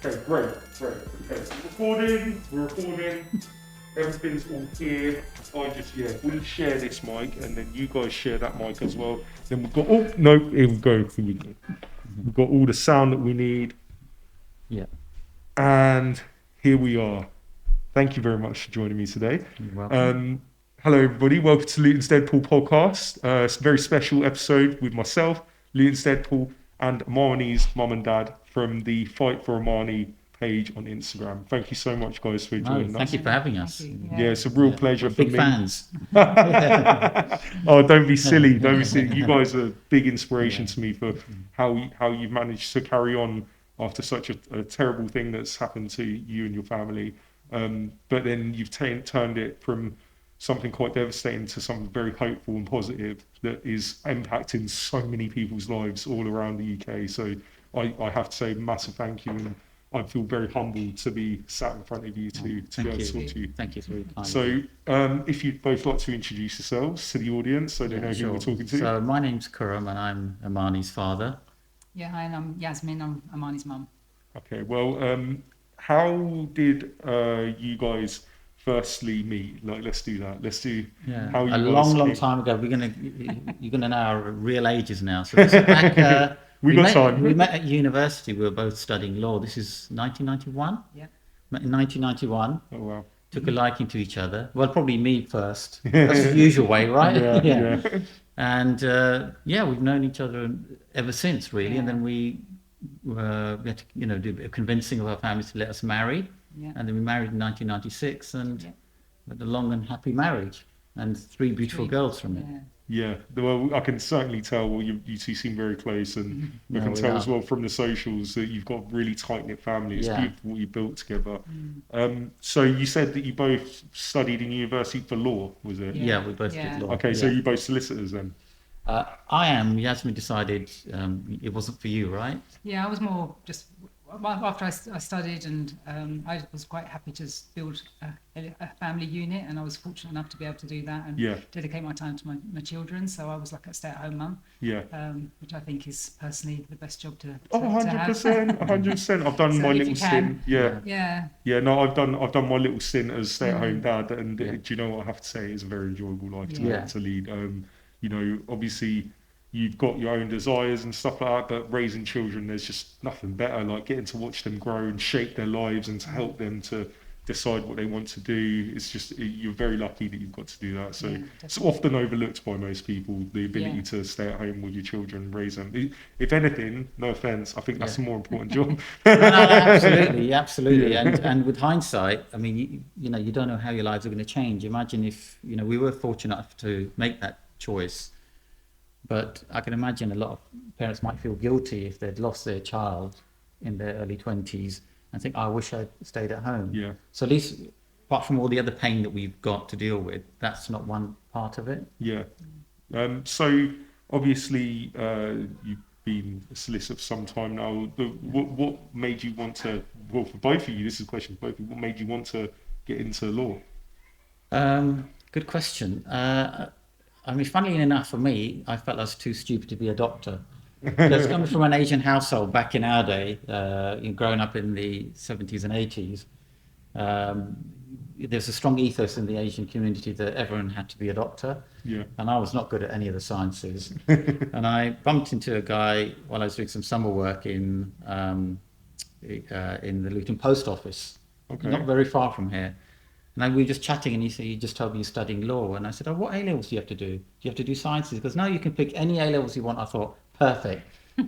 Okay, great. Okay, so we're recording, everything's all here. We share this mic and then you guys share that mic as well. Then we've got, oh, no, here we go. We've got all the sound that we need. Yeah. And here we are. Thank you very much for joining me today. You're welcome. Hello, everybody. Welcome to Luton's Deadpool podcast. It's a very special episode with myself, Luton's Deadpool, and Amani's mum and dad from the Fight for Amani page on Instagram. Thank you so much, guys, for joining us. Thank you for having us. Yeah, it's a real pleasure We're for big me. fans. Oh, don't be silly. Don't be silly. You guys are a big inspiration to me for how you've managed to carry on after such a terrible thing that's happened to you and your family. But then you've turned it from something quite devastating to something very hopeful and positive that is impacting so many people's lives all around the UK. So I have to say massive thank you, and I feel very humbled to be sat in front of you to be able to talk to you. Thank you for your kind. So if you'd both like to introduce yourselves to the audience so they know who we're talking to. So my name's Kurum and I'm Amani's father. Yeah, hi, and I'm Yasmine, I'm Amani's mum. Okay, well, how did you guys firstly meet? Like, let's do that. Let's do how you a guys long came. time ago. You're gonna know our real ages now. So this is back, We got time. We met at university. We were both studying law. This is 1991. Yeah. Met in 1991. Oh wow. Took a liking to each other. Well, probably me first. That's the usual way, right? Yeah. And we've known each other ever since, really. Yeah. And then we had to, do a bit of convincing of our families to let us marry. Yeah. And then we married in 1996 and had a long and happy marriage and three beautiful girls from it. Yeah. Yeah, well, I can certainly tell. Well, you two seem very close, and we can we tell are. as well from the socials that you've got a really tight knit family. It's beautiful what you built together. So you said that you both studied in university for law, was it? Yeah, we both did law. Okay, so you both solicitors then. I am. Yasmine decided it wasn't for you, right? Yeah, I was more just after I studied, and I was quite happy to build a family unit, and I was fortunate enough to be able to do that and dedicate my time to my children. So I was like a stay-at-home mum, which I think is personally the best job to 100%, 100%. I've done So my if little you stint. can. Yeah. No, I've done my little stint as stay-at-home dad, and do you know what I have to say? It's a very enjoyable life to lead. Obviously, you've got your own desires and stuff like that, but raising children, there's just nothing better. Like getting to watch them grow and shape their lives, and to help them to decide what they want to do. It's just, you're very lucky that you've got to do that. So it's often overlooked by most people, the ability to stay at home with your children and raise them. If anything, no offense, I think that's a more important job. No, absolutely. And with hindsight, I mean, you don't know how your lives are going to change. Imagine if, we were fortunate enough to make that choice. But I can imagine a lot of parents might feel guilty if they'd lost their child in their early 20s and think, I wish I'd stayed at home. Yeah. So at least, apart from all the other pain that we've got to deal with, that's not one part of it. Yeah. So obviously, you've been a solicitor for some time now. What made you want to, well, for both of you, this is a question for both of you, what made you want to get into law? Good question. I mean, funnily enough, for me, I felt I was too stupid to be a doctor. Because coming from an Asian household back in our day, growing up in the 70s and 80s, there's a strong ethos in the Asian community that everyone had to be a doctor. Yeah. And I was not good at any of the sciences. And I bumped into a guy while I was doing some summer work in the Luton Post Office, not very far from here. And we were just chatting, and he said, "You just told me you're studying law." And I said, "Oh, what A-levels do you have to do? Do you have to do sciences?" He goes, "No, you can pick any A-levels you want." I thought, perfect.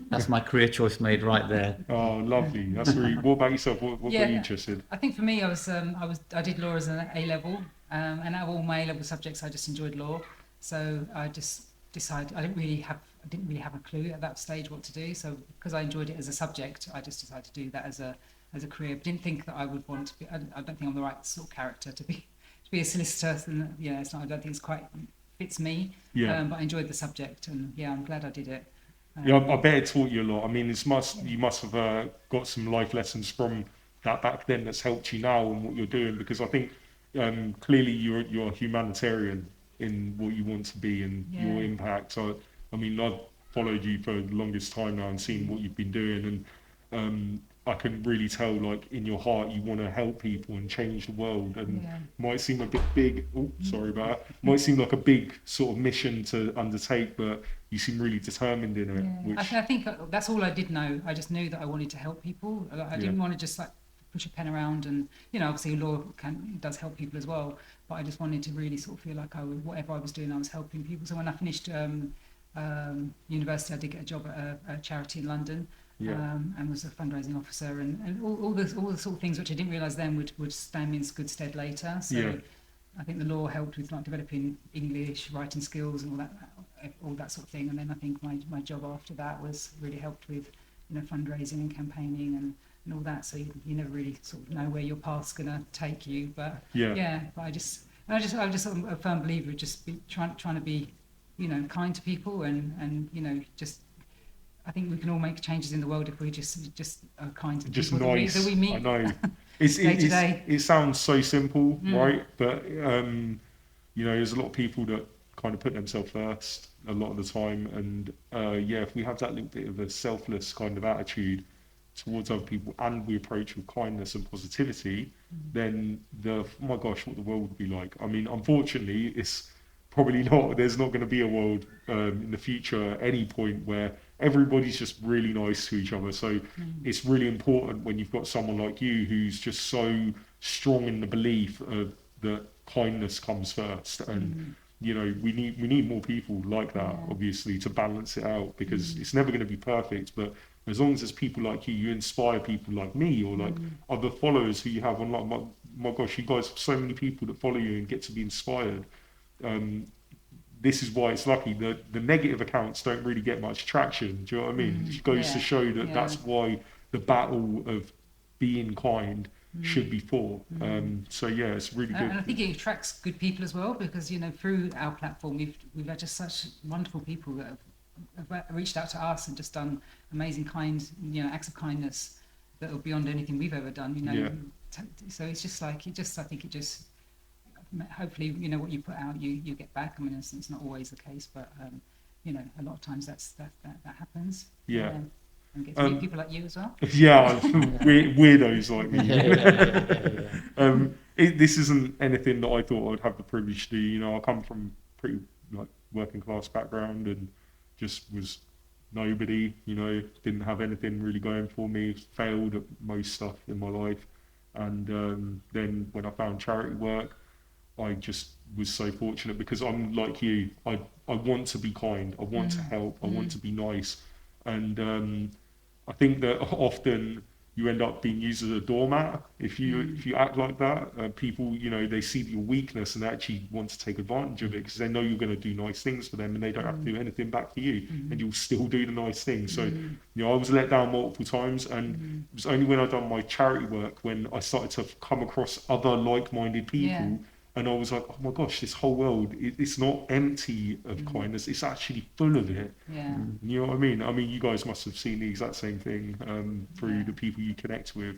That's my career choice made right there. Oh, lovely. That's really. What about yourself? What got you interested? I think for me, I did law as an A-level, and out of all my A-level subjects, I just enjoyed law. So I just decided I didn't really have a clue at that stage what to do. So because I enjoyed it as a subject, I just decided to do that as a career. But didn't think that I would want to be. I don't think I'm the right sort of character to be a solicitor. And it's not. I don't think it's quite fits me. Yeah. But I enjoyed the subject, and I'm glad I did it. I bet it taught you a lot. I mean, you must have got some life lessons from that back then that's helped you now and what you're doing. Because I think clearly you're a humanitarian in what you want to be and your impact. So I mean, I've followed you for the longest time now and seen what you've been doing, and I can really tell, like, in your heart, you want to help people and change the world. And Yeah. might seem a bit big. Oh, sorry about that. Might seem like a big sort of mission to undertake, but you seem really determined in it. Yeah. Which, I think that's all I did know. I just knew that I wanted to help people. I didn't want to just like push a pen around, and obviously law does help people as well. But I just wanted to really sort of feel like whatever I was doing, I was helping people. So when I finished university, I did get a job at a charity in London. And was a fundraising officer, and all the sort of things which I didn't realise then would stand me in good stead later. So I think the law helped with like developing English, writing skills, and all that sort of thing. And then I think my job after that was really helped with fundraising and campaigning and all that. So you never really sort of know where your path's gonna take you. But but I'm just sort of a firm believer of just trying to be kind to people and just. I think we can all make changes in the world if we just are kind to just people nice. that we meet. I know. Day to day. It sounds so simple, right? But there's a lot of people that kind of put themselves first a lot of the time, and if we have that little bit of a selfless kind of attitude towards other people, and we approach with kindness and positivity, then oh my gosh, what the world would be like. I mean, unfortunately, it's probably not. There's not going to be a world in the future at any point where everybody's just really nice to each other. So it's really important when you've got someone like you who's just so strong in the belief of that kindness comes first, and we need more people like that, obviously, to balance it out, because it's never going to be perfect. But as long as there's people like you inspire people like me or like other followers who you have online. My gosh, you guys have so many people that follow you and get to be inspired. This is why it's lucky that the negative accounts don't really get much traction. Do you know what I mean? It goes to show that that's why the battle of being kind should be fought. So it's really good. And I think it attracts good people as well, because through our platform we've had just such wonderful people that have reached out to us and just done amazing acts of kindness that are beyond anything we've ever done. So it's just like I think it just. Hopefully, what you put out, you get back. I mean, it's not always the case, but a lot of times that happens. And get to meet people like you as well. Weirdos like me. This isn't anything that I thought I'd have the privilege to do. I come from pretty like working class background and just was nobody. Didn't have anything really going for me. Failed at most stuff in my life, and then when I found charity work, I just was so fortunate, because I'm like you. I want to be kind. I want to help. I want to be nice. And I think that often you end up being used as a doormat if you act like that. People, they see your weakness and they actually want to take advantage of it, because they know you're going to do nice things for them and they don't have to do anything back for you, and you'll still do the nice things. So I was let down multiple times, and it was only when I done my charity work when I started to come across other like-minded people. And I was like, oh my gosh, this whole world, it's not empty of kindness, it's actually full of it. You know what I mean? I mean, you guys must have seen the exact same thing through the people you connect with.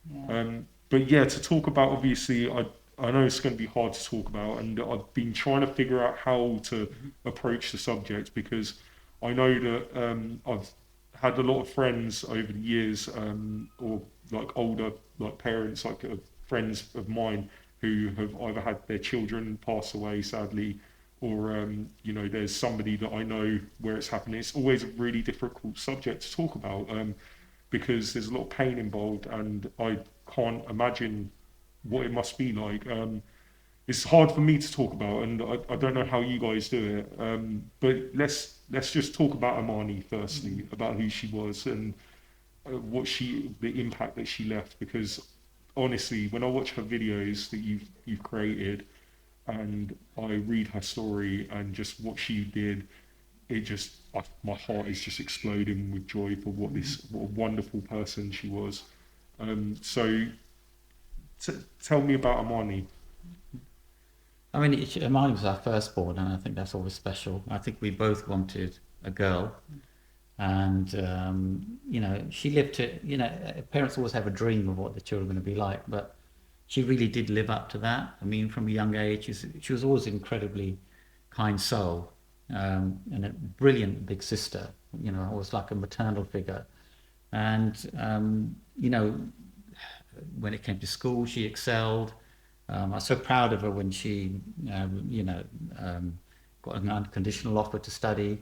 But to talk about, obviously, I know it's going to be hard to talk about, and I've been trying to figure out how to approach the subject, because I know that I've had a lot of friends over the years, or like older like parents, like friends of mine, who have either had their children pass away, sadly, or there's somebody that I know where it's happening. It's always a really difficult subject to talk about, because there's a lot of pain involved, and I can't imagine what it must be like. It's hard for me to talk about, and I don't know how you guys do it. But let's just talk about Amani firstly, about who she was and the impact that she left, because honestly, when I watch her videos that you've created, and I read her story and just what she did, my heart is just exploding with joy for what a wonderful person she was. So tell me about Amani. I mean, Amani was our firstborn, and I think that's always special. I think we both wanted a girl. And she lived to, parents always have a dream of what the children are going to be like, but she really did live up to that. I mean, from a young age, she was always an incredibly kind soul, and a brilliant big sister, always like a maternal figure. And when it came to school, she excelled. I was so proud of her when she, got an unconditional offer to study.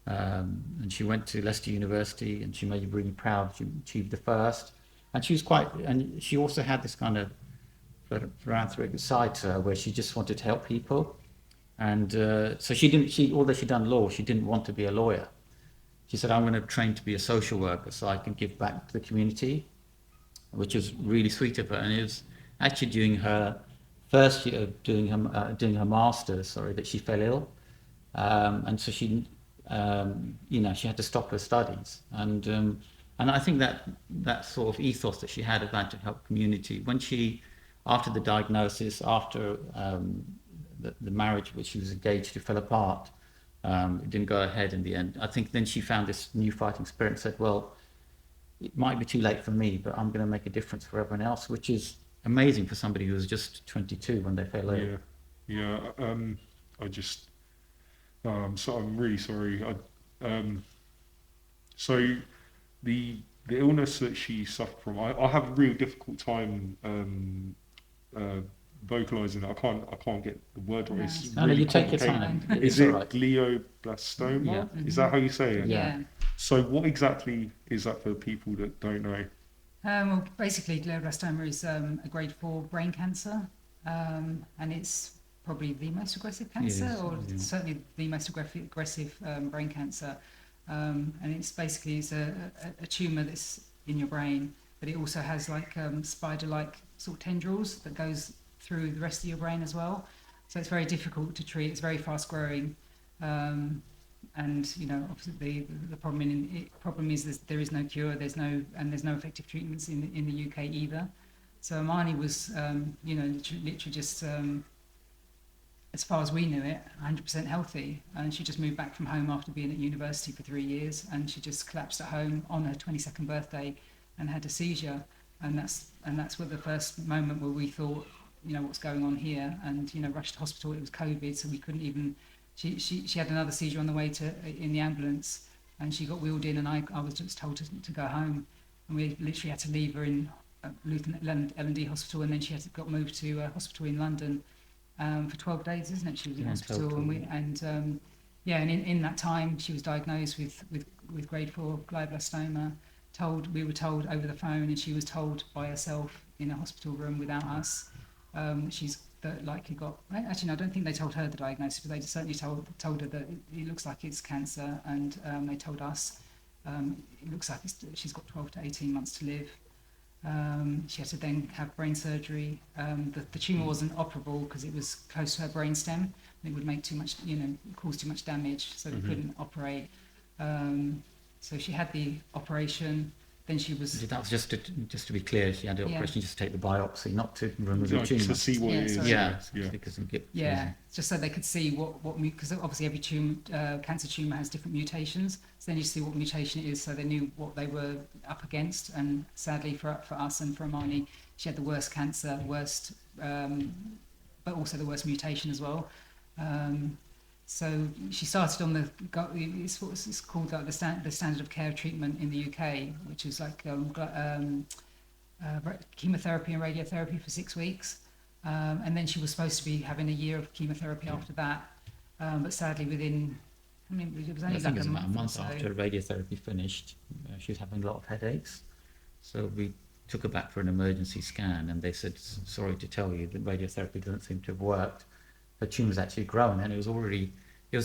And she went to Leicester University, and she made me really proud. She achieved the first, and and she also had this kind of philanthropic side to her, where she just wanted to help people. And so although she'd done law, she didn't want to be a lawyer. She said, "I'm going to train to be a social worker so I can give back to the community," which was really sweet of her. And it was actually during her first year of doing her master's, that she fell ill, and so she had to stop her studies. And I think that sort of ethos that she had about to help community, when she, after the diagnosis, after the marriage which she was engaged to fell apart, it didn't go ahead in the end. I think then she found this new fighting spirit and said, well, it might be too late for me, but I'm going to make a difference for everyone else, which is amazing for somebody who was just 22 when they fell ill. So I'm really sorry. So the illness that she suffered from, I have a real difficult time vocalizing it. I can't get the word right. It's No, really you take your time. Is it glioblastoma? Yeah. Is that how you say it? Yeah. So what exactly is that for people that don't know? Well, basically, glioblastoma is a grade 4 brain cancer, and it's probably the most aggressive cancer, certainly the most aggressive brain cancer. And it's basically a tumour that's in your brain, but it also has like spider-like sort of tendrils that goes through the rest of your brain as well. So it's very difficult to treat. It's very fast-growing. And obviously the problem is there is no cure. There's no effective treatments in the UK either. So Amani was literally just as far as we knew it, 100% healthy, and she just moved back from home after being at university for 3 years, and she just collapsed at home on her 22nd birthday and had a seizure, and that's where the first moment where we thought, what's going on here, and rushed to hospital. It was COVID, so we couldn't even. She had another seizure on the way in the ambulance, and she got wheeled in, and I was just told to go home, and we literally had to leave her in Luton L&D hospital, and then she got moved to a hospital in London for 12 days, isn't it? She was in hospital, and in that time she was diagnosed with grade 4 glioblastoma. We were told over the phone, and she was told by herself in a hospital room without us. She's likely got. Actually, no, I don't think they told her the diagnosis, but they certainly told her that it looks like it's cancer, and they told us it looks like she's got 12 to 18 months to live. She had to then have brain surgery. The tumour wasn't operable because it was close to her brainstem. It would make too much, cause too much damage, so we couldn't operate. So she had the operation. Then she was. That was just to be clear. She had the operation just to take the biopsy, not to remove the tumour. To see what it is. Yeah. Just so they could see what because obviously every cancer tumour has different mutations. So they need to see what mutation it is, so they knew what they were up against. And sadly for us and for Amani, she had the worst cancer, but also the worst mutation as well. So she started on it's called like the standard of care treatment in the UK, which is like chemotherapy and radiotherapy for 6 weeks, and then she was supposed to be having a year of chemotherapy after that, but sadly it was only like a month after radiotherapy finished, she was having a lot of headaches, so we took her back for an emergency scan, and they said, sorry to tell you that radiotherapy doesn't seem to have worked. Her tumour's actually grown, and it was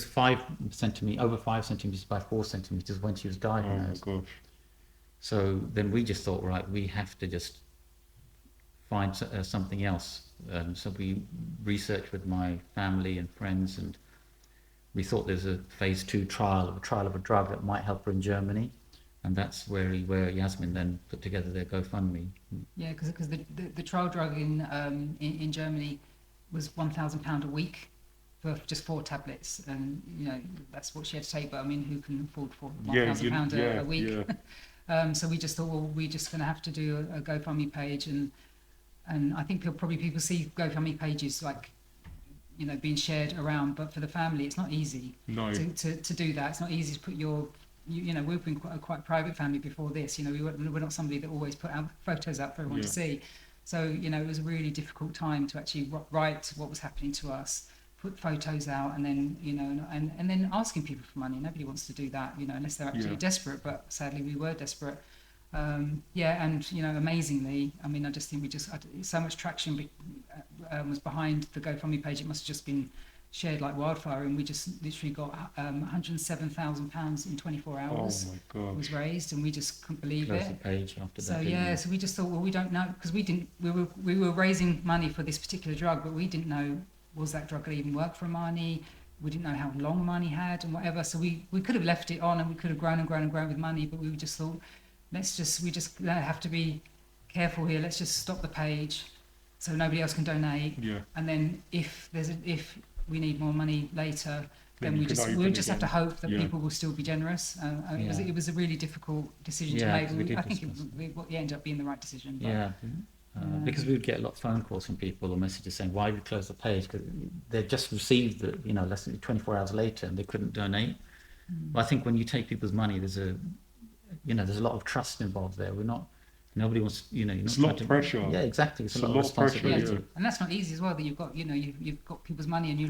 5 centimeters, over 5 centimeters by 4 centimeters when she was diagnosed. Oh my gosh. So then we just thought, right, we have to just find something else. So we researched with my family and friends, and we thought there's a phase 2 trial of a drug that might help her in Germany. And that's where Yasmine then put together their GoFundMe. Yeah, because the trial drug in Germany was £1,000 a week for just 4 tablets, and that's what she had to take. But who can afford £1,000 a week? Yeah. So we just thought, well, we're just going to have to do a GoFundMe page, and I think people see GoFundMe pages like being shared around, but for the family, it's not easy. No. To do that. It's not easy to put your you know, we've been quite a private family before this. You know, we're not somebody that always put our photos out for everyone to see. So, you know, it was a really difficult time to actually write what was happening to us, put photos out, and then, you know, and then asking people for money. Nobody wants to do that, you know, unless they're absolutely desperate. But sadly, we were desperate. Yeah, and, you know, amazingly, I mean, I just think so much traction was behind the GoFundMe page. It must have just been shared like wildfire, and we just literally got £107,000 in 24 hours. Oh my God. Was raised, and we just couldn't believe Close it. the page after that. So yeah, so we just thought, well, we don't know, because we were raising money for this particular drug, but we didn't know, was that drug going to even work for Amani? We didn't know how long Amani had and whatever. So we could have left it on, and we could have grown and grown and grown with money, but we just thought, we just have to be careful here. Let's just stop the page so nobody else can donate. Yeah. And then if we need more money later, then we'll just have to hope that people will still be generous. It was a really difficult decision to make. I think it ended up being the right decision. But, because we would get a lot of phone calls from people or messages saying, why did you close the page? Because they just received the, you know, less than 24 hours later, and they couldn't donate. But I think when you take people's money, there's a lot of trust involved there. Nobody wants, you know, it's a lot of pressure. Yeah, exactly. It's a lot of responsibility. pressure. And that's not easy as well. That you've got, you know, you've got people's money, and you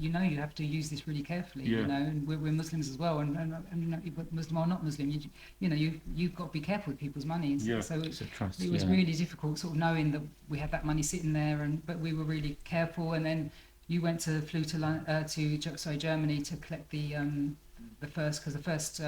know you have to use this really carefully. You know, and we're Muslims as well, and you know, Muslim or not Muslim, you know, you've got to be careful with people's money. Yeah. So It's a trust, it was really difficult, sort of knowing that we had that money sitting there, but we were really careful. And then you flew to Germany to collect the first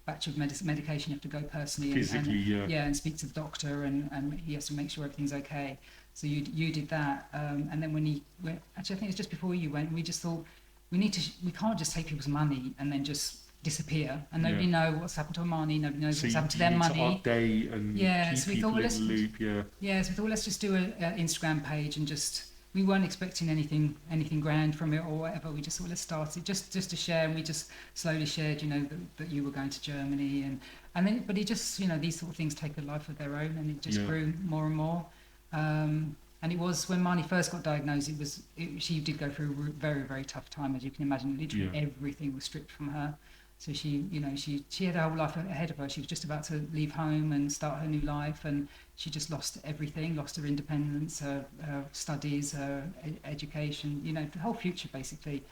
batch of medication, you have to go personally physically, and speak to the doctor, and he has to make sure everything's okay. So you did that, and then when he went, actually I think it was just before you went, we just thought we can't just take people's money and then just disappear, and nobody know what's happened to Amani, nobody knows what's happened to their money. To update and keep people in the loop. So we thought, let's just do an Instagram page, and just, we weren't expecting anything grand from it or whatever. We just thought, let's start it just to share, and we just slowly shared, you know, that you were going to Germany, and then, but it just, you know, these sort of things take a life of their own, and it just grew more and more. And it was when Marnie first got diagnosed, she did go through a very, very tough time, as you can imagine. Literally everything was stripped from her. So she had her whole life ahead of her. She was just about to leave home and start her new life, and she just lost everything, lost her independence, her studies, her education, you know, the whole future basically.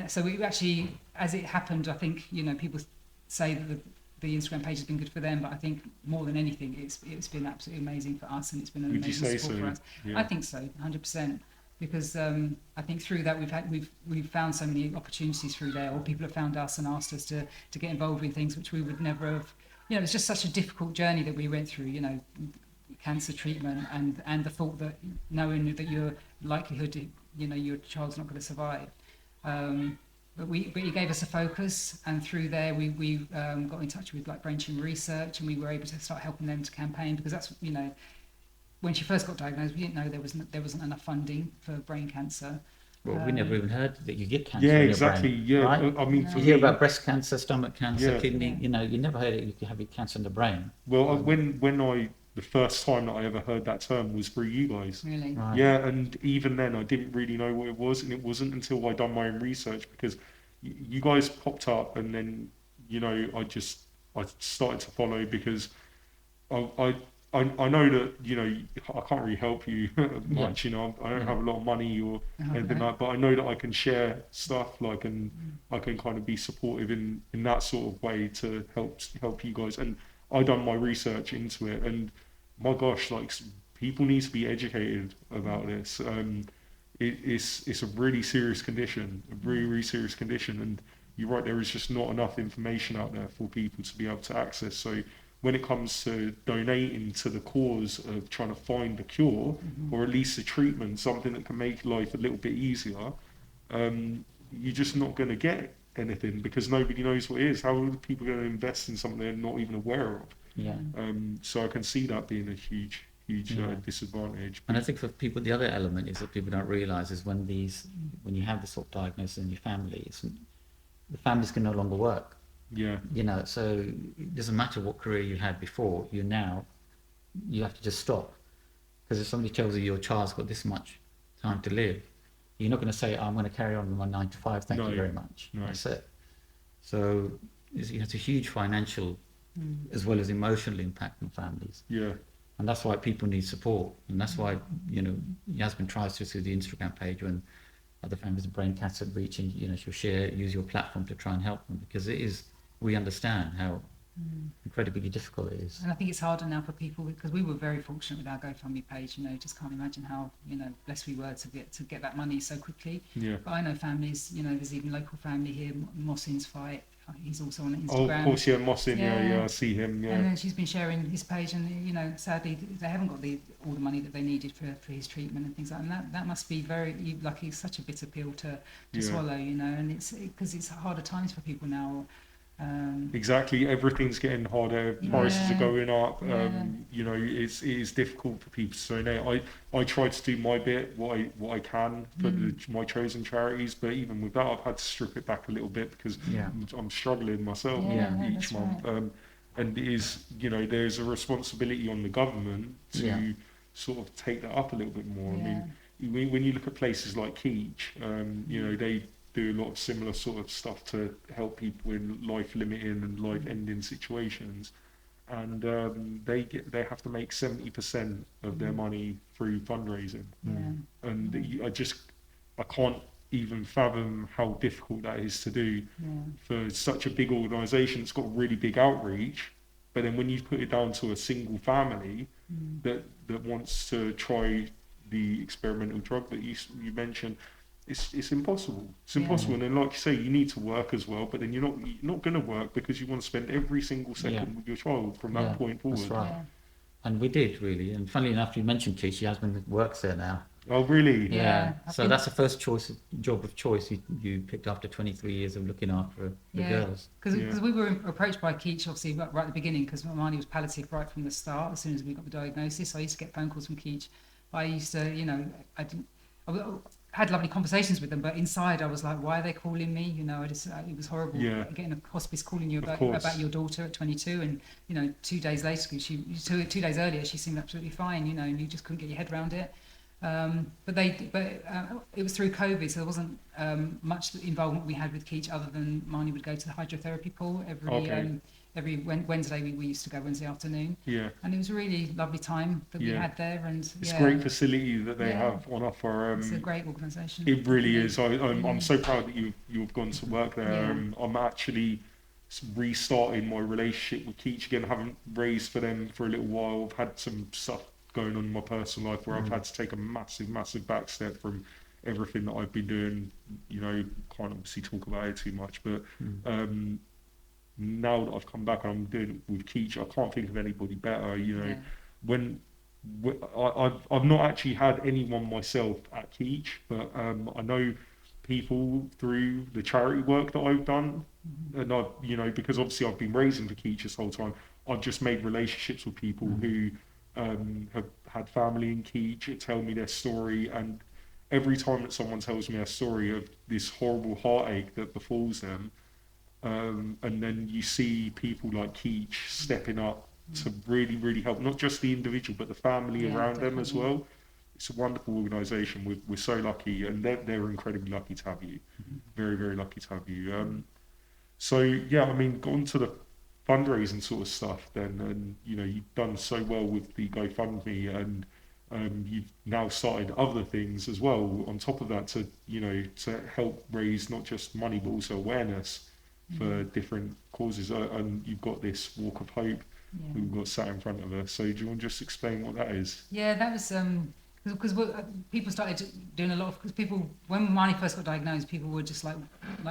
So we actually, as it happened, I think, you know, people say that the Instagram page has been good for them, but I think more than anything, it's been absolutely amazing for us, and it's been an amazing support for us. I think so, 100%. Because I think through that we've found so many opportunities through there, or people have found us and asked us to get involved in things which we would never have. You know, it's just such a difficult journey that we went through. You know, cancer treatment, and the thought that knowing that your likelihood, you know, your child's not going to survive. But he gave us a focus, and through there we got in touch with like Brain Tumor Research, and we were able to start helping them to campaign, because that's, you know, when she first got diagnosed, we didn't know there wasn't enough funding for brain cancer. Well, we never even heard that you get cancer. Yeah, in exactly. Your brain, right? I mean, you hear about breast cancer, stomach cancer, kidney. You know, you never heard it. You can have cancer in the brain. Well, the first time that I ever heard that term was through you guys. Really? Right. Yeah, and even then I didn't really know what it was, and it wasn't until I done my own research, because you guys popped up, and then, you know, I started to follow, because I know that, you know, I can't really help you much, you know, I don't have a lot of money or anything like that, but I know that I can share stuff, like, and I can kind of be supportive in that sort of way to help you guys. And I done my research into it, and my gosh, like, people need to be educated about this. It's a really serious condition, a really, really serious condition, and you're right, there is just not enough information out there for people to be able to access. So when it comes to donating to the cause of trying to find a cure, or at least a treatment, something that can make life a little bit easier, you're just not going to get anything, because nobody knows what it is. How are people going to invest in something they're not even aware of? Yeah. So I can see that being a huge disadvantage. And I think for people, the other element is that people don't realise is when you have this sort of diagnosis in your family, the families can no longer work. Yeah. You know, so it doesn't matter what career you had before, you have to just stop. Because if somebody tells you your child's got this much time to live, you're not going to say, oh, I'm going to carry on with my 9 to 5. Thank you very much. No. That's it. So it has a huge financial as well as emotional impact on families. Yeah. And that's why people need support. And that's why, Yasmine tries to, through the Instagram page, when other families of brain cancer reach, and, she'll use your platform to try and help them, because we understand how incredibly difficult it is. And I think it's harder now for people, because we were very fortunate with our GoFundMe page. Just can't imagine how blessed we were to get that money so quickly. Yeah. But I know families. There's even local family here, Mohsin's fight. He's also on Instagram. Oh, of course, yeah, Mohsin. Yeah, I see him. Yeah. And then she's been sharing his page, and sadly they haven't got all the money that they needed for his treatment and things like that. And that must be very, like, it's such a bitter pill to swallow. And it's because it's harder times for people now. Exactly, everything's getting harder. Prices are going up. It is difficult for people. So now I try to do my bit, what I can for my chosen charities. But even with that, I've had to strip it back a little bit, because I'm struggling myself each month. Right. And it is, there's a responsibility on the government to sort of take that up a little bit more. Yeah. I mean, when you look at places like Keach, they do a lot of similar sort of stuff to help people in life-limiting and life-ending situations, and they have to make 70% of their money through fundraising, and I can't even fathom how difficult that is to do for such a big organisation. It's got really big outreach, but then when you put it down to a single family that wants to try the experimental drug that you mentioned, it's impossible. It's impossible. And then, like you say, you need to work as well, but then you're not going to work, because you want to spend every single second with your child from that point forward. That's right. And we did, really. And funnily enough, you mentioned Keach. Yasmine works there now. Oh, really? Yeah. So that's the first job of choice you picked after 23 years of looking after the girls. Because we were approached by Keach, obviously, right at the beginning, because Amani was palliative right from the start. As soon as we got the diagnosis, I used to get phone calls from Keach. But I used to, I had lovely conversations with them, but inside I was like, why are they calling me? It was horrible getting a hospice calling you about your daughter at 22, and 2 days later, 2 days earlier, she seemed absolutely fine, and you just couldn't get your head around it. But it was through COVID, so there wasn't much involvement we had with Keach, other than Mani would go to the hydrotherapy pool every Wednesday. We used to go Wednesday afternoon. Yeah. And it was a really lovely time that we had there, and it's a great facility that they have on offer. It's a great organisation. It really is. I'm so proud that you've gone to work there. I'm actually restarting my relationship with Keach again. I haven't raised for them for a little while. I've had some stuff going on in my personal life where I've had to take a massive back step from everything that I've been doing. Can't obviously talk about it too much, but now that I've come back and I'm doing it with Keach, I can't think of anybody better. When I've not actually had anyone myself at Keach, but I know people through the charity work that I've done, and because obviously I've been raising for Keach this whole time, I've just made relationships with people who have had family in Keach, tell me their story, and every time that someone tells me a story of this horrible heartache that befalls them, and then you see people like Keach stepping up to really help, not just the individual but the family around them as well. It's a wonderful organisation. We're so lucky, and they're incredibly lucky to have you. Very lucky to have you. On to the fundraising sort of stuff then, and you've done so well with the GoFundMe, and you've now started other things as well on top of that to help raise not just money but also awareness for different causes, and you've got this Walk of Hope we've got sat in front of us. So do you want to just explain what that is? Yeah, that was because people started doing a lot of, because people, when Mani first got diagnosed, people were just like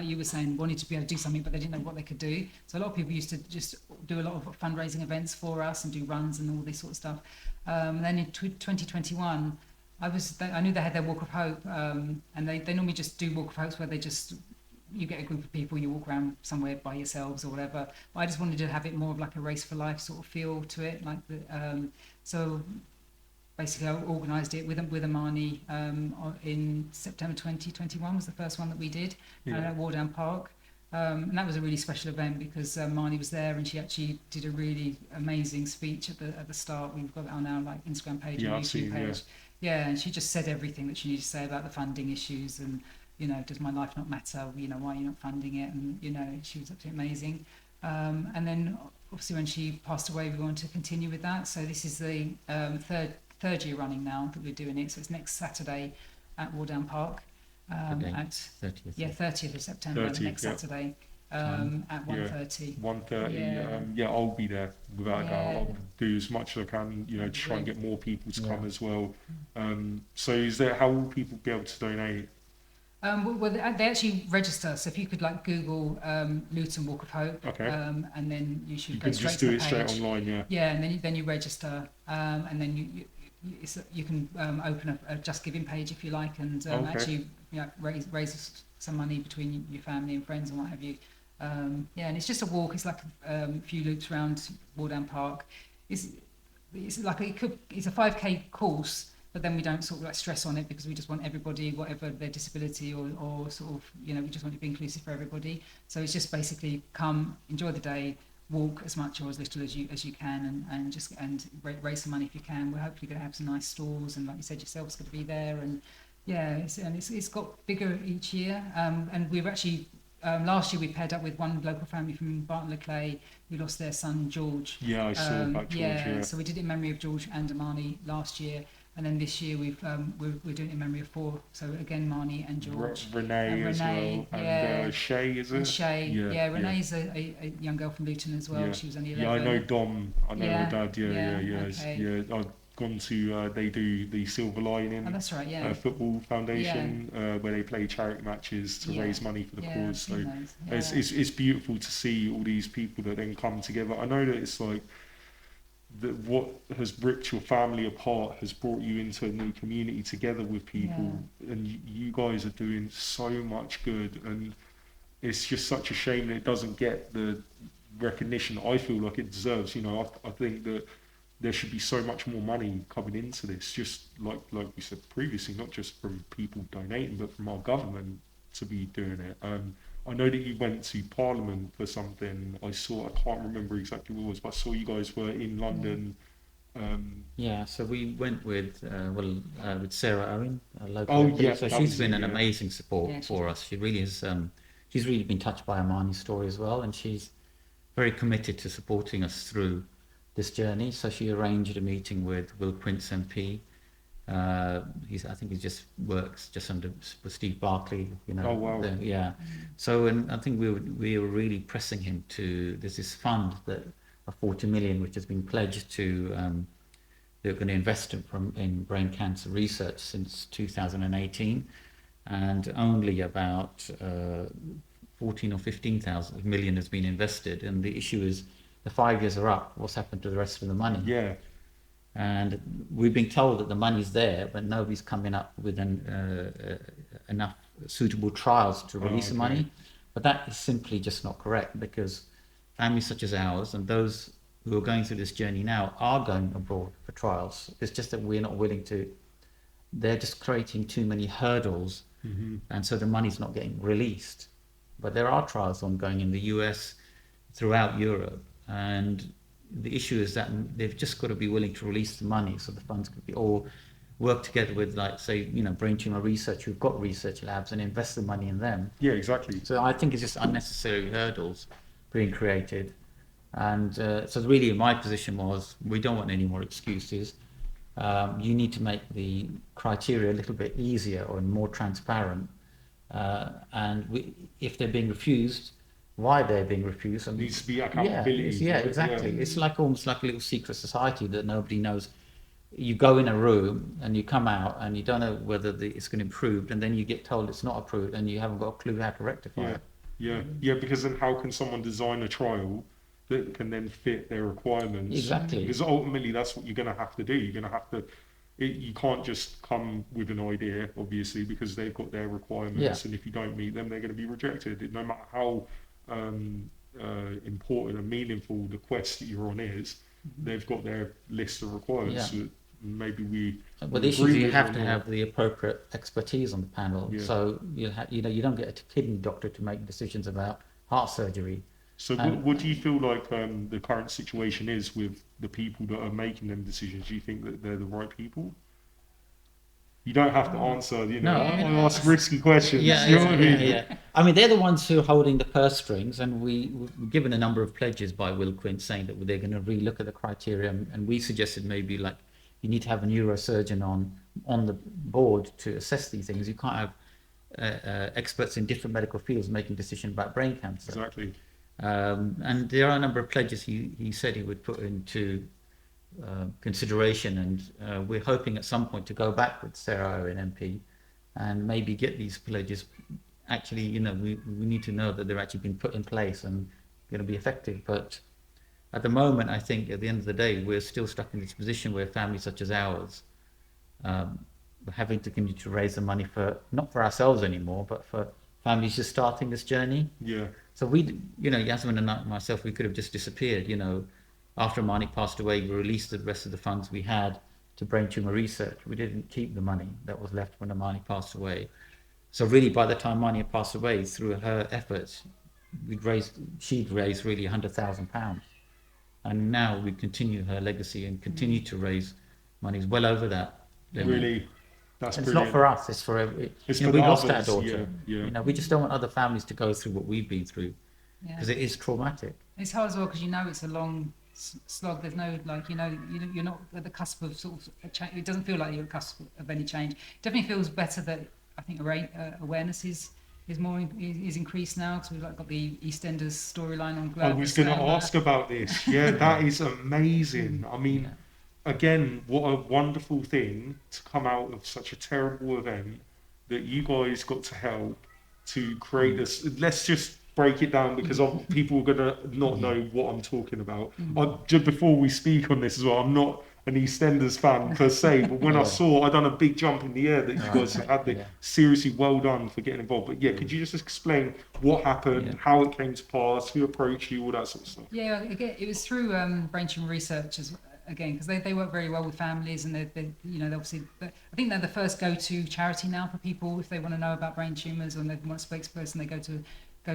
you were saying, wanted to be able to do something, but they didn't know what they could do. So a lot of people used to just do a lot of fundraising events for us and do runs and all this sort of stuff. And then in 2021, I knew they had their Walk of Hope, and they normally just do Walk of Hopes where you get a group of people, you walk around somewhere by yourselves or whatever. But I just wanted to have it more of like a race for life sort of feel to it, so basically I organised it with Amani in September 2021 was the first one that we did at Wardown Park. And that was a really special event because Amani was there, and she actually did a really amazing speech at the start. We've got it on our Instagram page and YouTube page. Yeah, and she just said everything that she needed to say about the funding issues and, you know, does my life not matter? You know, why are you not funding it? And, you know, she was absolutely amazing. And then obviously when she passed away, we wanted to continue with that. So this is the third year running now that we're doing it. So it's next Saturday at Wardown Park. At 30th. Yeah, 30th of September, 30th, next Saturday. At 1:30. 1:30. Yeah. Yeah, I'll be there without a doubt. Yeah. I'll do as much as I can, you know, to try and get more people to come Yeah. as well. So is there, how will people be able to donate? Well, they actually register. So if you could like Google Luton Walk of Hope, Okay. And then you should You go can straight just to do the it straight page. online, yeah. Yeah, and then you register, and then you can open a Just Giving page if you like, and Okay. actually, you know, raise some money between your family and friends and what have you. Yeah, and it's just a walk. It's like a few loops around Wardown Park. It's like it's a 5K course, but then we don't sort of like stress on it because we just want everybody, whatever their disability or sort of, you know, we just want it to be inclusive for everybody. So it's just basically come, enjoy the day, walk as much or as little as you can, and raise some money if you can. We're hopefully going to have some nice stalls, and like you said, yourself's going to be there, and yeah, it's got bigger each year. And we've actually last year we paired up with one local family from Barton-le-Clay who lost their son George. Yeah, I saw about George, yeah. So we did it in memory of George and Amani last year, and then this year we're doing it in memory of 4. So again, Marnie and George. Renee as well, and Shay, is it? And Shay, Yeah. Renee's a young girl from Luton as well. Yeah. She was only 11. Yeah, I know Dom. I know Yeah, her dad. Yeah. okay. Yeah. I've gone to. They do the Silver Lining. Oh, that's right. Yeah. Football Foundation, where they play charity matches to raise money for the cause. So it's beautiful to see all these people that then come together. I know that it's like that what has ripped your family apart has brought you into a new community together with people, and you guys are doing so much good, and it's just such a shame that it doesn't get the recognition I feel like it deserves. You know, I think that there should be so much more money coming into this, just like we said previously, not just from people donating, but from our government to be doing it. I know that you went to Parliament for something. I can't remember exactly what it was, but I saw you guys were in London. Yeah, so we went with with Sarah Owen, a local. Oh, yeah, so that she's was been it, an yeah. amazing support Yeah, for us. She really is. She's really been touched by Amani's story as well, and she's very committed to supporting us through this journey. So she arranged a meeting with Will Quince MP. I think he just works just under with Steve Barclay. You know. Oh, wow. Yeah. So and I think we were really pressing him to. There's this fund that of 40 million which has been pledged to. They're going to invest in brain cancer research since 2018, and only about 14 or 15,000 million has been invested. And the issue is the 5 years are up. What's happened to the rest of the money? Yeah. And we've been told that the money's there, but nobody's coming up with enough suitable trials to release the money. But that is simply just not correct, because families such as ours and those who are going through this journey now are going abroad for trials. It's just that we're not willing to. They're just creating too many hurdles, and so the money's not getting released. But there are trials ongoing in the US, throughout Europe, and the issue is that they've just got to be willing to release the money so the funds could be all work together with, like, say, you know, brain tumor research who've got research labs and invest the money in them. Yeah, exactly. So I think it's just unnecessary hurdles being created. And so really my position was, we don't want any more excuses. You need to make the criteria a little bit easier or more transparent. And if they're being refused, why they're being refused. There needs to be accountability. Yeah, exactly. Yeah. It's like almost like a little secret society that nobody knows. You go in a room and you come out and you don't know whether it's going to be approved, and then you get told it's not approved and you haven't got a clue how to rectify it. Yeah, because then how can someone design a trial that can then fit their requirements? Exactly. Because ultimately that's what you're going to have to do. You're going to have to, you can't just come with an idea, obviously, because they've got their requirements, and if you don't meet them, they're going to be rejected. No matter how important and meaningful the quest that you're on is, they've got their list of requirements. So maybe well, the issue is you have to have the appropriate expertise on the panel. So you don't get a kidney doctor to make decisions about heart surgery. So what do you feel like the current situation is with the people that are making them decisions? Do you think that they're the right people? You don't have to answer, you know, No, I I mean, ask risky questions. yeah, You know what I mean? yeah. I mean, they're the ones who are holding the purse strings, and we're given a number of pledges by Will Quinn saying that they're going to relook at the criteria, and we suggested maybe like you need to have a neurosurgeon on the board to assess these things. You can't have experts in different medical fields making decisions about brain cancer. Exactly. And there are a number of pledges he said he would put into consideration, and we're hoping at some point to go back with Sarah Owen MP and maybe get these pledges. Actually, you know, we need to know that they're actually been put in place and going to be effective. But at the moment, I think at the end of the day, we're still stuck in this position where families such as ours we're having to continue to raise the money for not for ourselves anymore, but for families just starting this journey. Yeah. So we, you know, Yasmine and myself, we could have just disappeared. You know, after Amani passed away, we released the rest of the funds we had to brain tumor research. We didn't keep the money that was left when Amani passed away. So really, by the time Amani passed away, through her efforts, she'd raised really £100,000, and now we continue her legacy and continue to raise monies well over that limit. Really, that's It's brilliant. not for us; it's for every. It's You know, for we the lost our others, daughter. yeah. You know, we just don't want other families to go through what we've been through Yeah. because it is traumatic. It's hard as well because you know it's a long slog. There's no like you're not at the cusp of sort of a change. It doesn't feel like you're at the cusp of any change. It definitely feels better that I think awareness is increased now because we've like got the EastEnders storyline on glioblastoma. I was going to ask about this. Yeah, that is amazing. I mean, again, what a wonderful thing to come out of such a terrible event that you guys got to help to create this. Let's just break it down because people are going to not know what I'm talking about. Just before we speak on this as well, I'm not an EastEnders fan per se, but when I done a big jump in the air that you guys have had, seriously well done for getting involved. But yeah, could you just explain what happened, how it came to pass, who approached you, all that sort of stuff? Yeah, again, it was through brain tumor research again because they work very well with families and they you know they obviously I think they're the first go-to charity now for people if they want to know about brain tumors and they want a spokesperson they go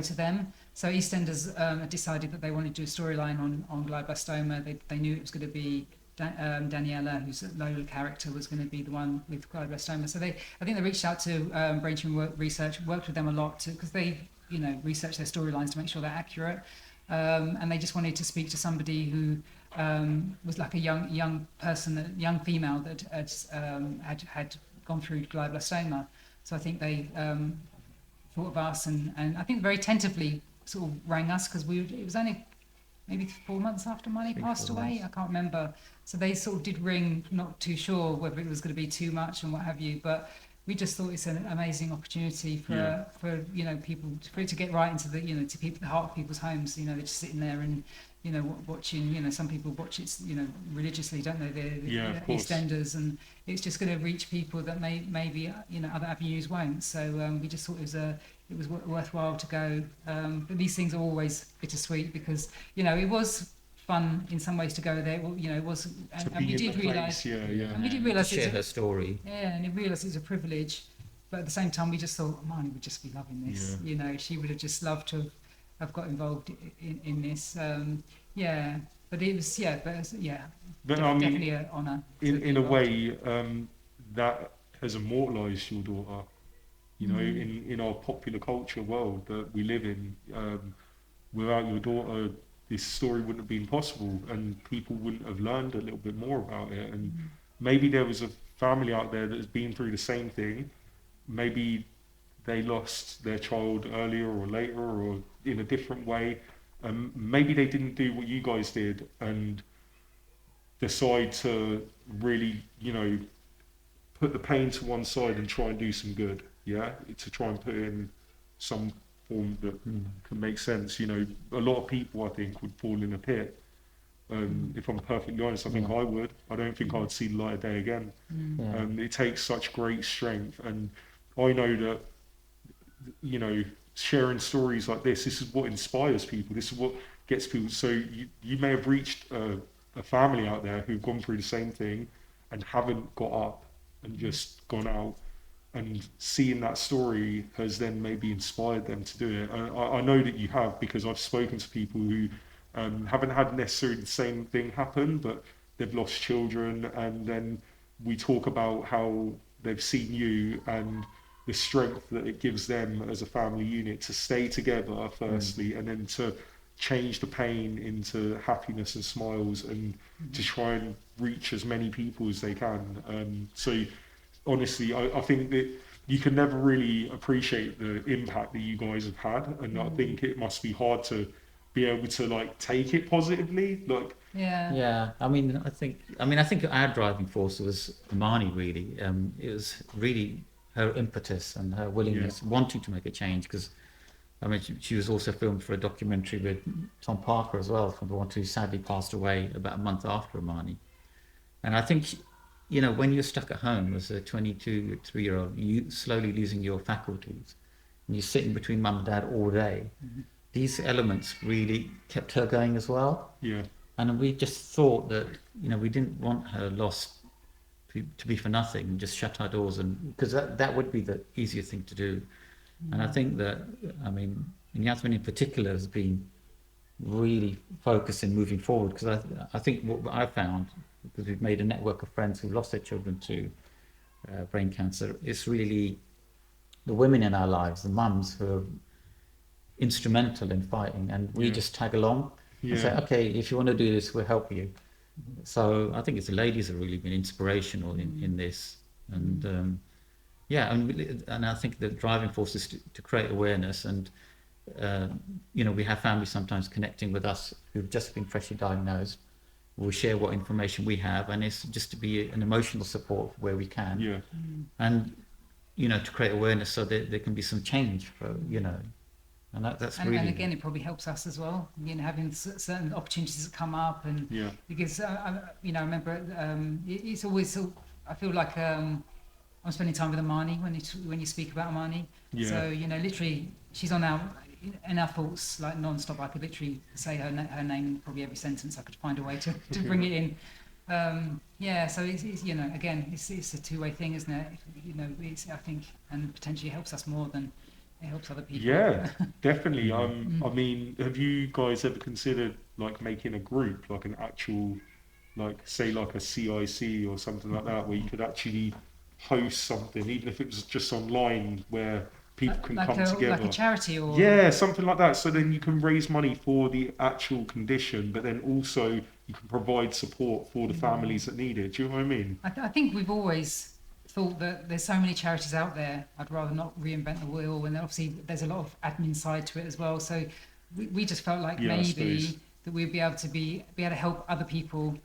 to them. So EastEnders decided that they wanted to do a storyline on glioblastoma. They knew it was going to be Daniela, who's a Lola character, was going to be the one with glioblastoma. So I think they reached out to brain tumor research, worked with them a lot because they research their storylines to make sure they're accurate. And they just wanted to speak to somebody who was like a young person, a young female that had gone through glioblastoma. So I think they thought of us and I think very tentatively sort of rang us because it was only maybe 4 months after Amani passed away. I can't remember. So they sort of did ring, not too sure whether it was going to be too much and what have you, but we just thought it's an amazing opportunity for people for it to get right into the heart of people's homes. They're just sitting there and watching. Some people watch it religiously, don't they? The EastEnders, and it's just going to reach people that maybe other avenues won't. So we just thought it was worthwhile to go. But these things are always bittersweet because it was fun in some ways to go there. It was, and we did realise. And we did realise share her story. Yeah, and we realised it's a privilege, but at the same time, we just thought Amani would just be loving this. She would have just loved to have got involved in this. But it was But I mean, definitely an honour. In a way, that has immortalised your daughter. In our popular culture world that we live in, without your daughter, this story wouldn't have been possible, and people wouldn't have learned a little bit more about it. And maybe there was a family out there that has been through the same thing. Maybe they lost their child earlier or later or in a different way. Maybe they didn't do what you guys did and decide to really, put the pain to one side and try and do some good. To try and put in some form that can make sense. A lot of people, I think, would fall in a pit. If I'm perfectly honest, I think I would. I don't think I'd see the light of day again. It takes such great strength, and I know that, sharing stories like this is what inspires people. This is what gets people. So you may have reached a family out there who've gone through the same thing and haven't got up and just gone out. And seeing that story has then maybe inspired them to do it. I know that you have, because I've spoken to people who haven't had necessarily the same thing happen, but they've lost children, and then we talk about how they've seen you and the strength that it gives them as a family unit to stay together firstly, and then to change the pain into happiness and smiles, and to try and reach as many people as they can. So honestly, I think that you can never really appreciate the impact that you guys have had, and I think it must be hard to be able to like take it positively, like. Yeah. I mean, I think our driving force was Amani, really. It was really her impetus and her willingness, wanting to make a change, because I mean, she was also filmed for a documentary with Tom Parker as well, from the one who sadly passed away about a month after Amani. And I think, you know, when you're stuck at home as a 22, 3-year-old, you slowly losing your faculties, and you're sitting between mum and dad all day, these elements really kept her going as well. Yeah. And we just thought that, you know, we didn't want her lost to be for nothing and just shut our doors, and because that would be the easier thing to do. And I think that, I mean, Yasmine in particular has been really focused in moving forward, because I think what I found, because we've made a network of friends who lost their children to brain cancer, is really the women in our lives, the mums, who are instrumental in fighting, and we just tag along and say, okay, if you want to do this, we'll help you. So I think it's the ladies have really been inspirational in this, and and I think the driving force is to create awareness, and you know, we have families sometimes connecting with us who've just been freshly diagnosed. We'll share what information we have, and it's just to be an emotional support where we can, and you know, to create awareness so that there can be some change for, you know. And that's really. And again, it probably helps us as well. You know, having certain opportunities that come up, and because you know, I remember it's always. I feel like I'm spending time with Amani when you speak about Amani. Yeah. So you know, literally, she's on in our thoughts like non-stop. I could literally say her name in probably every sentence. I could find a way to bring it in. So it's you know, again, it's a two-way thing, isn't it? You know, I think, and potentially helps us more than it helps other people. Yeah, definitely. I mean, have you guys ever considered like making a group, like an actual, like say like a CIC or something like that, where you could actually host something, even if it was just online, where people can come together, like a charity, or something like that. So then you can raise money for the actual condition, but then also you can provide support for the families that need it. Do you know what I mean? I think we've always thought that there's so many charities out there. I'd rather not reinvent the wheel, and then obviously there's a lot of admin side to it as well. So we just felt like maybe that we'd be able to help other people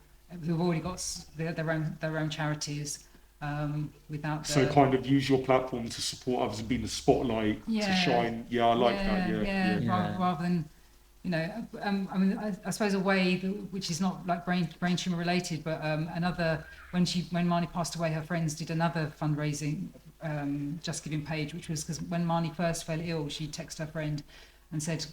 who've already got their own charities. Without so kind of use your platform to support others and be in the spotlight to shine. I like that. Rather than, you know, I mean, I suppose a way which is not like brain tumor related, but another, when Mani passed away, her friends did another fundraising Just Giving page, which was because when Mani first fell ill, she texted her friend and said,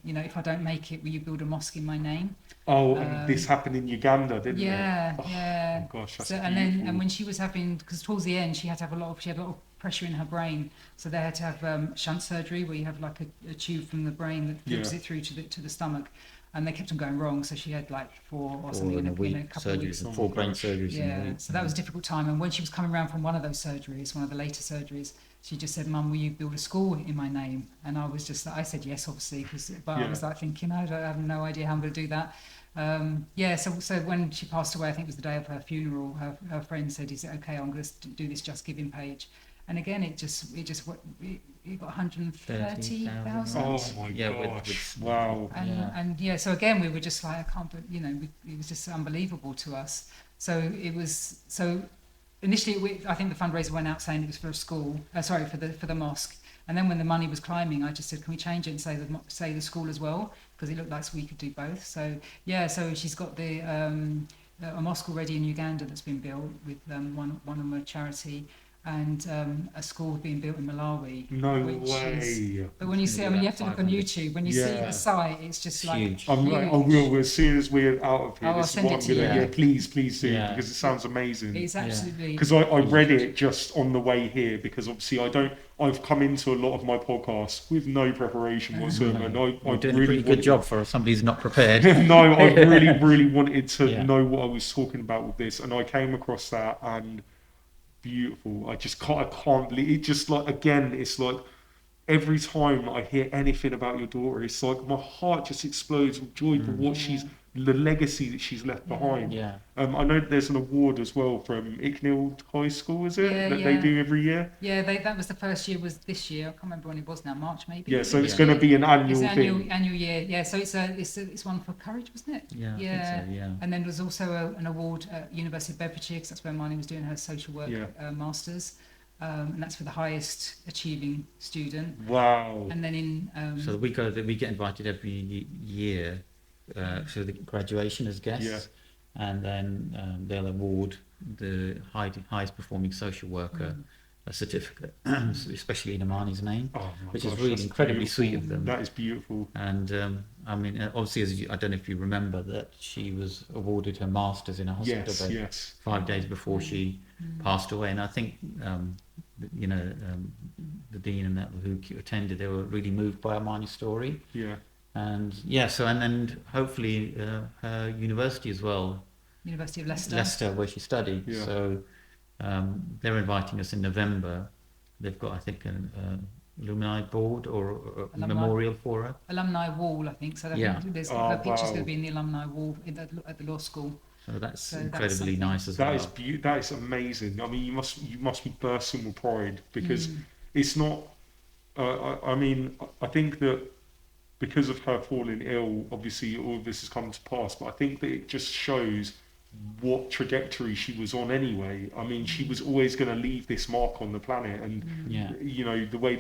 you know, if I don't make it, will you build a mosque in my name? Oh, and this happened in Uganda, didn't it? Yeah. Oh gosh, that's beautiful. And when she was having, because towards the end she had a lot of pressure in her brain, so they had to have shunt surgery, where you have like a tube from the brain that gives it through to the stomach, and they kept on going wrong. So she had like four in a couple of weeks. 4 brain surgeries. Yeah, so that was a difficult time. And when she was coming around from one of those surgeries, one of the later surgeries, she just said, "Mum, will you build a school in my name?" And I was just, I said yes, obviously, but I was like thinking, I have no idea how I'm going to do that. So when she passed away, I think it was the day of her funeral, her friend said, "Is it okay? I'm going to do this Just Giving page." And again, it got 130,000. Oh my gosh! Wow. And so again, we were just like, I can't, you know, it was just unbelievable to us. So it was initially, I think the fundraiser went out saying it was for a school, for the mosque. And then when the money was climbing, I just said, can we change it and say the school as well? Because it looked like we could do both. So she's got a mosque already in Uganda that's been built with one of them a charity, and a school being built in Malawi. No way. But when you see, I mean, you have to look on YouTube. When you see the site, it's just like huge. I'm like, I will. As soon as we're out of here, this is what I'm gonna. Yeah, please do, because it sounds amazing. It's absolutely. Because I read it just on the way here, because obviously I've come into a lot of my podcasts with no preparation whatsoever, and I'm doing a really good job for somebody who's not prepared. No, I really wanted to know what I was talking about with this, and I came across that, and beautiful. I can't believe it. Just like, again, it's like every time I hear anything about your daughter, it's like my heart just explodes with joy for what Yeah. the legacy that she's left Yeah. behind. Yeah. I know there's an award as well from Icknield High School, is it, Yeah, that they yeah. do every year? Yeah, that was the first year, was this year. I can't remember when it was now, March maybe. Yeah, so it's this going to year. be an It's annual an thing. annual year. Yeah, so it's one for courage, wasn't it? Yeah, I Yeah. think so, yeah. And then there was also an award at University of Bedfordshire, because that's where Amani was doing her social work Yeah. masters, and that's for the highest achieving student. Wow. And then in So we get invited every year for the graduation as guests, Yeah. and then they'll award the highest performing social worker a certificate, especially in Amani's name, Oh my which gosh, is really that's incredibly beautiful. sweet of them. That is beautiful. And I mean, obviously, I don't know if you remember that she was awarded her masters in a hospital Yes, bed yes. 5 days before she passed away, and I think the dean and that who attended, they were really moved by Amani's story. Yeah. And yeah, so and then hopefully her university as well, University of Leicester. Leicester, where she studied. Yeah. So they're inviting us in November. They've got, I think, an alumni board or a Alumni. memorial for her. Alumni wall, I think. So I Yeah. think there's Oh, her picture's wow. going to be in the alumni wall at the law school. So that's So that's incredibly something. nice as That well. is that is amazing. I mean, you must be bursting with pride because Mm. it's not. I mean, I think that because of her falling ill, obviously all of this has come to pass. But I think that it just shows what trajectory she was on anyway. I mean, she was always going to leave this mark on the planet, and Yeah. you know the way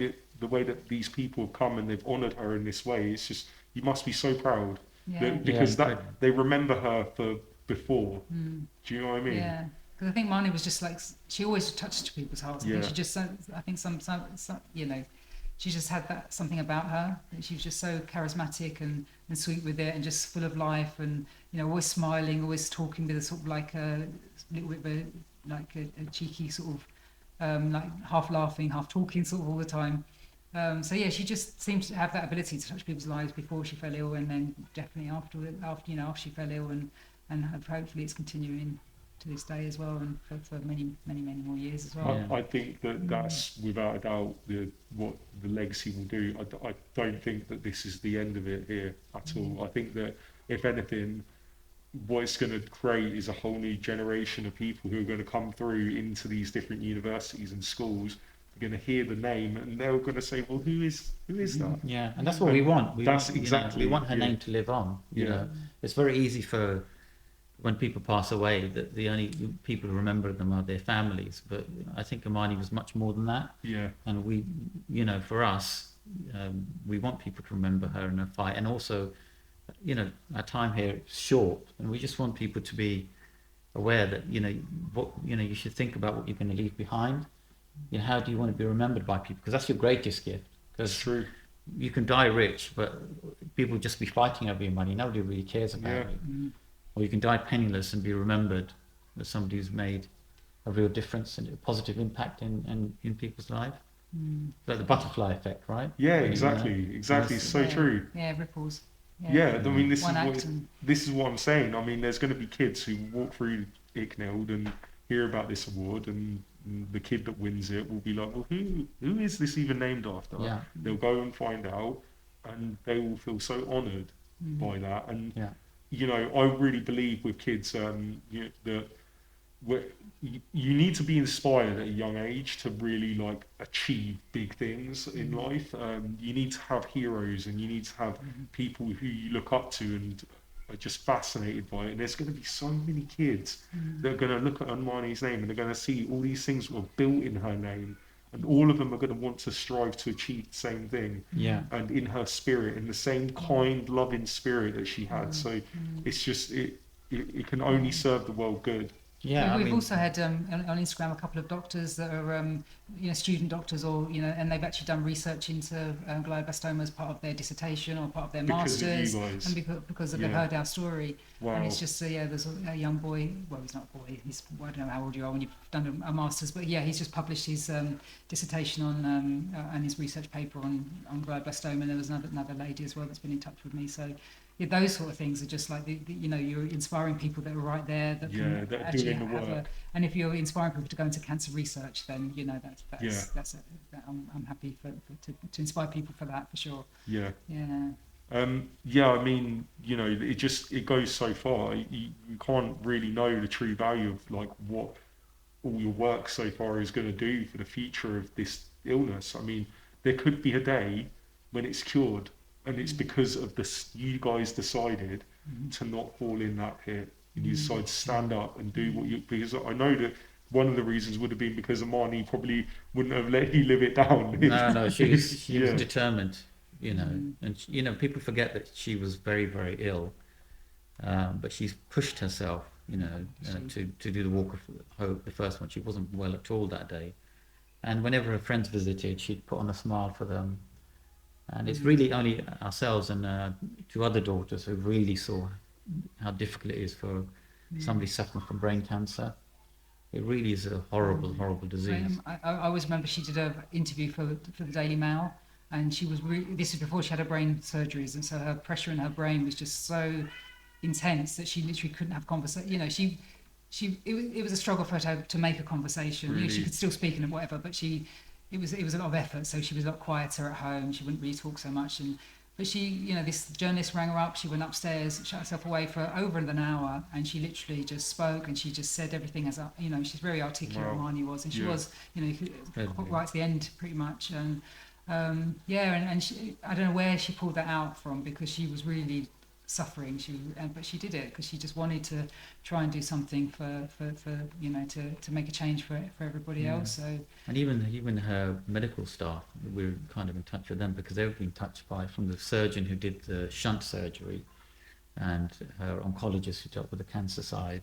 that these people have come and they've honoured her in this way. It's just, you must be so proud Yeah. because Yeah, that they remember her for before. Mm. Do you know what I mean? Yeah, because I think Marnie was just like, she always touched people's hearts. I think Yeah. she just, I think some she just had that something about her. That she was just so charismatic and sweet with it, and just full of life, and always smiling, always talking with a sort of like a little bit of a cheeky sort of like half laughing, half talking sort of all the time. So yeah, she just seemed to have that ability to touch people's lives before she fell ill, and then definitely after she fell ill, and hopefully it's continuing to this day as well, and for many more years as well. Yeah. I think that that's without a doubt what the legacy will do. I don't think that this is the end of it here at all. I think that if anything, what it's going to create is a whole new generation of people who are going to come through into these different universities and schools. They're going to hear the name and they're going to say, "Well, who is that?" Yeah, and that's what we want. That's want, exactly, we want her yeah. name to live on. You Yeah. know, it's very easy for when people pass away that the only people who remember them are their families. But I think Amani was much more than that. Yeah, And we, for us, we want people to remember her in her fight. And also, our time here is short, and we just want people to be aware that you should think about what you're going to leave behind. How do you want to be remembered by people? Because that's your greatest gift. that's Because true. you can die rich, but people just be fighting over your money. Nobody really cares about Yeah. it. Or you can die penniless and be remembered as somebody who's made a real difference and a positive impact in people's life. Like the butterfly effect, right? Yeah, I mean, exactly. It's so Yeah. true. Yeah, ripples. Yeah, I mean, One act and this is what I'm saying. I mean, there's going to be kids who walk through Icknield and hear about this award, and the kid that wins it will be like, "Well, who is this even named after?" Yeah. They'll go and find out, and they will feel so honoured by that. And Yeah. I really believe with kids that you need to be inspired at a young age to really achieve big things in life. You need to have heroes, and you need to have people who you look up to and are just fascinated by it. And there's going to be so many kids that are going to look at Amani's name and they're going to see all these things that were built in her name, and all of them are going to want to strive to achieve the same thing. Yeah. And in her spirit, in the same kind, loving spirit that she had. So it's just it can only serve the world good. Yeah. We've also had on Instagram a couple of doctors that are student doctors, or and they've actually done research into glioblastoma as part of their dissertation or part of their Because of you masters, guys. and because they've Yeah. heard our story. Wow. And it's just there's a young boy. Well, he's not a boy. I don't know how old you are when you've done a masters, but yeah, he's just published his dissertation on and his research paper on glioblastoma. And there was another lady as well that's been in touch with me. So those sort of things are just like you know, you're inspiring people that are right there that can that are actually doing the have work. and if you're inspiring people to go into cancer research, then you know I'm happy to inspire people for that, for sure. Yeah. Yeah. Yeah, I mean, you know, it goes so far. You can't really know the true value of like what all your work so far is going to do for the future of this illness. I mean, there could be a day when it's cured, and it's because of this. You guys decided to not fall in that pit, and you decided to stand up and do what you. Because I know that one of the reasons would have been because Amani probably wouldn't have let you live it down. No, she was Yeah. determined, you know, and you know, people forget that she was very, very ill, but she's pushed herself, you know, to do the walk of hope, the first one. She wasn't well at all that day, and whenever her friends visited, she'd put on a smile for them. And it's really only ourselves and two other daughters who really saw how difficult it is for somebody suffering from brain cancer. It really is a horrible, horrible disease. I always remember she did an interview for the Daily Mail, and she was this is before she had her brain surgeries, and so her pressure in her brain was just so intense that she literally couldn't have conversation. You know, it was a struggle for her to make a conversation. Really? You know, she could still speak and whatever, but it was a lot of effort. So she was a lot quieter at home. She wouldn't really talk so much. But she, you know, this journalist rang her up. She went upstairs, shut herself away for over an hour, and she literally just spoke and she just said everything as you know. She's very articulate. Wow. Amani was, and she was, you know, Incredibly. right to the end pretty much. And and she, I don't know where she pulled that out from, because she was really suffering. But she did it because she just wanted to try and do something for you know, to make a change for everybody else. So And even her medical staff, we're kind of in touch with them because they've been touched by, from the surgeon who did the shunt surgery and her oncologist who dealt with the cancer side.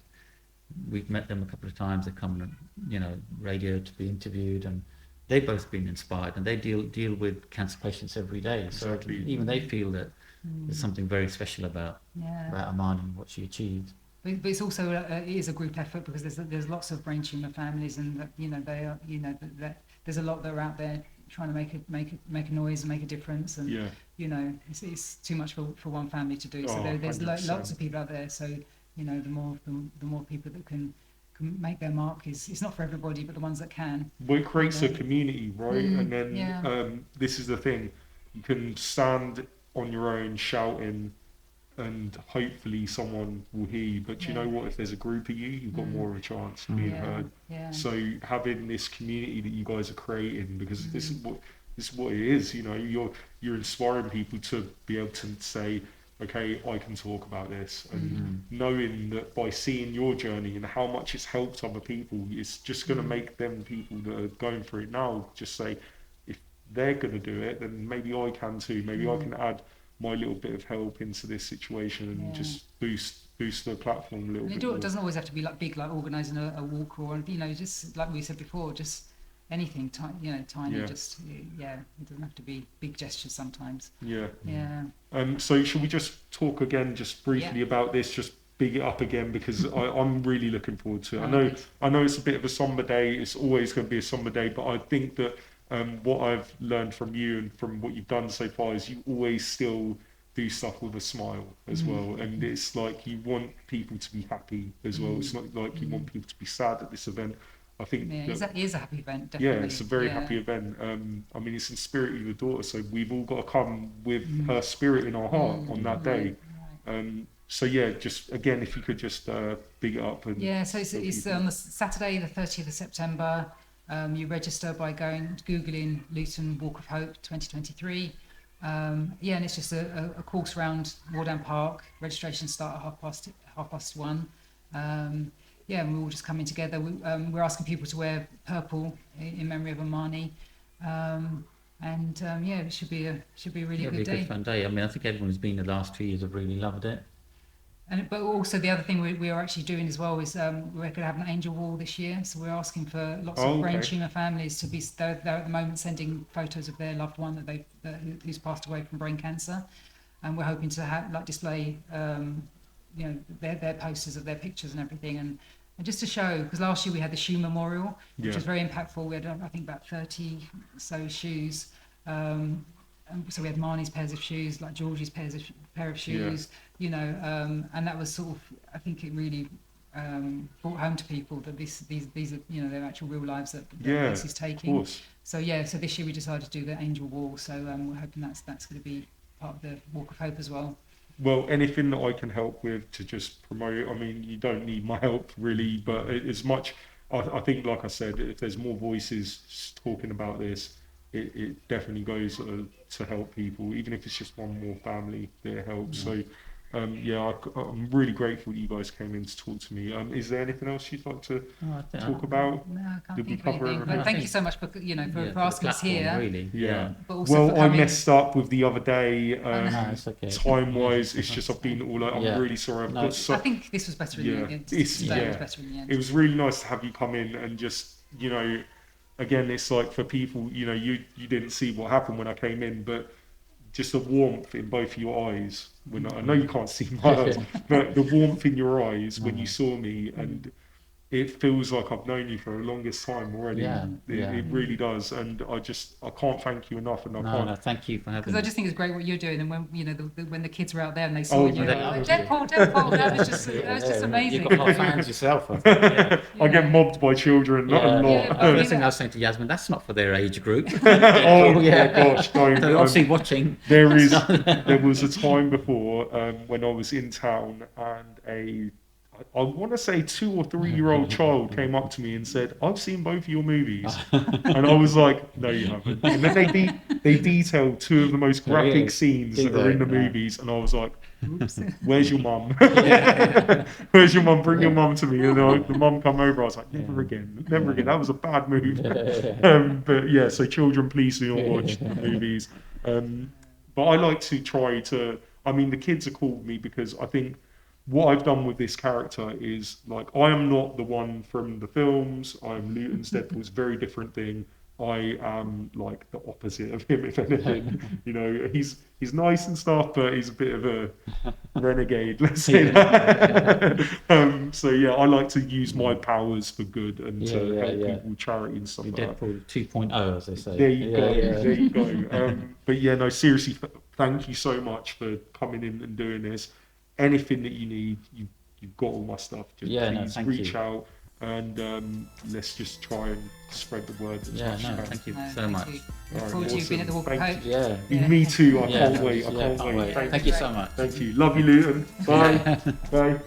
We've met them a couple of times. They come on, you know, radio to be interviewed, and they've both been inspired, and they deal with cancer patients every day. Exactly. So even they feel that there's something very special about Amani and what she achieved. But it's also it is a group effort, because there's lots of brain tumor families, and that, you know, they are, you know, that there's a lot that are out there trying to make a noise and make a difference, and you know, it's too much for one family to do. So there's lots of people out there. So you know, the more people that can make their mark it's not for everybody, but the ones that can. Well, it creates a community, right? And then Yeah. this is the thing: you can stand on your own shouting, and hopefully someone will hear you. But you know what? If there's a group of you, you've got more of a chance of being heard. Yeah. So having this community that you guys are creating, because this is what it is. You know, you're inspiring people to be able to say, okay, I can talk about this, and knowing that by seeing your journey and how much it's helped other people, it's just going to make them people that are going through it now just say, if they're going to do it, then maybe I can too. Maybe I can add my little bit of help into this situation and just boost the platform a little bit. It doesn't always have to be like big, like organising a walk, or, you know, just like we said before, just anything, tiny. Just it doesn't have to be big gestures sometimes. So should we just talk again just briefly about this, just big it up again, because I'm really looking forward to it. I know it's a bit of a somber day, it's always going to be a somber day, but I think that what I've learned from you and from what you've done so far is you always still do stuff with a smile as well, and it's like you want people to be happy as well. It's not like you want people to be sad at this event. I think it is a happy event, definitely. Yeah, it's a very happy event. I mean, it's in spirit of your daughter, so we've all got to come with her spirit in our heart on that day. So yeah, just again, if you could just big it up. And so it's on the Saturday, the 30th of September. You register by googling Luton Walk of Hope 2023. And it's just a course around Wardown Park. Registration start at 1:30. And we're all just coming together. We're asking people to wear purple in memory of Amani. It should be a really good day. It'll be a good fun day. I mean, I think everyone who's been the last 2 years have really loved it. But also the other thing we are actually doing as well is we're going to have an angel wall this year. So we're asking for lots of brain tumour families to be. They're at the moment sending photos of their loved one who's passed away from brain cancer, and we're hoping to have display their posters of their pictures and everything, and just to show, because last year we had the shoe memorial, which was very impactful. We had I think about 30 so shoes. so we had Marnie's pairs of shoes, like Georgie's pair of shoes, you know, and that was sort of, I think it really brought home to people that these are, you know, their actual real lives that this is taking. Of course. So yeah, so this year we decided to do the Angel Wall. So we're hoping that's going to be part of the Walk of Hope as well. Well, anything that I can help with to just promote, I mean, you don't need my help really, but as much, I think, like I said, if there's more voices talking about this, it definitely goes to help people, even if it's just one more family that it helps. So I'm really grateful that you guys came in to talk to me. Is there anything else you'd like to talk about? No, I can't Did we think of cover anything. everything? But thank you so much for, you know, for asking us here. Really. Yeah. But also Well, for I coming. messed up with the other day. It's okay. Time-wise, it's just I've been all. I'm really sorry. I've got so. I think this was better in the end. Today was better in the end. It was really nice to have you come in and just, you know, again, it's like for people, you know, you didn't see what happened when I came in, but just the warmth in both your eyes. When I know you can't see my eyes, but the warmth in your eyes when you saw me, and it feels like I've known you for the longest time already. It really does, and I can't thank you enough. And No, thank you for having me. Because I just think it's great what you're doing, and when, you know, when the kids were out there and they saw you, like, Deadpool, that was just amazing. You've got a lot of fans yourself, I think. I get mobbed by children a lot. First thing I was saying to Yasmine, that's not for their age group. Oh my gosh, don't. They're obviously watching. There was a time before when I was in town, and I want to say 2 or 3 year old child came up to me and said, "I've seen both of your movies," and I was like, "No, you haven't." And then they detailed 2 of the most graphic scenes that are in the movies, and I was like, "Where's your mum? Where's your mum? Bring your mum to me." And the mum come over. I was like, "Never again, never again. That was a bad move." But yeah, so children, please do not watch the movies. But I like to try to. I mean, the kids are cool with me because I think what I've done with this character is, like, I am not the one from the films. I'm Luton's Deadpool. It's a very different thing. I am like the opposite of him, if anything. You know, he's nice and stuff, but he's a bit of a renegade, let's say that. So yeah, I like to use my powers for good and to help people with charity and stuff like that. Deadpool 2.0, as they say. There you go. There you go. But yeah, no, seriously, thank you so much for coming in and doing this. Anything that you need, you've got all my stuff. Just please reach out, and let's just try and spread the word. Thank you so much. Look forward to you being at the Walk of Hope. Me too. I can't wait. I can't wait. Thank you so much. Thank you. Love you, Luton. Bye. Bye.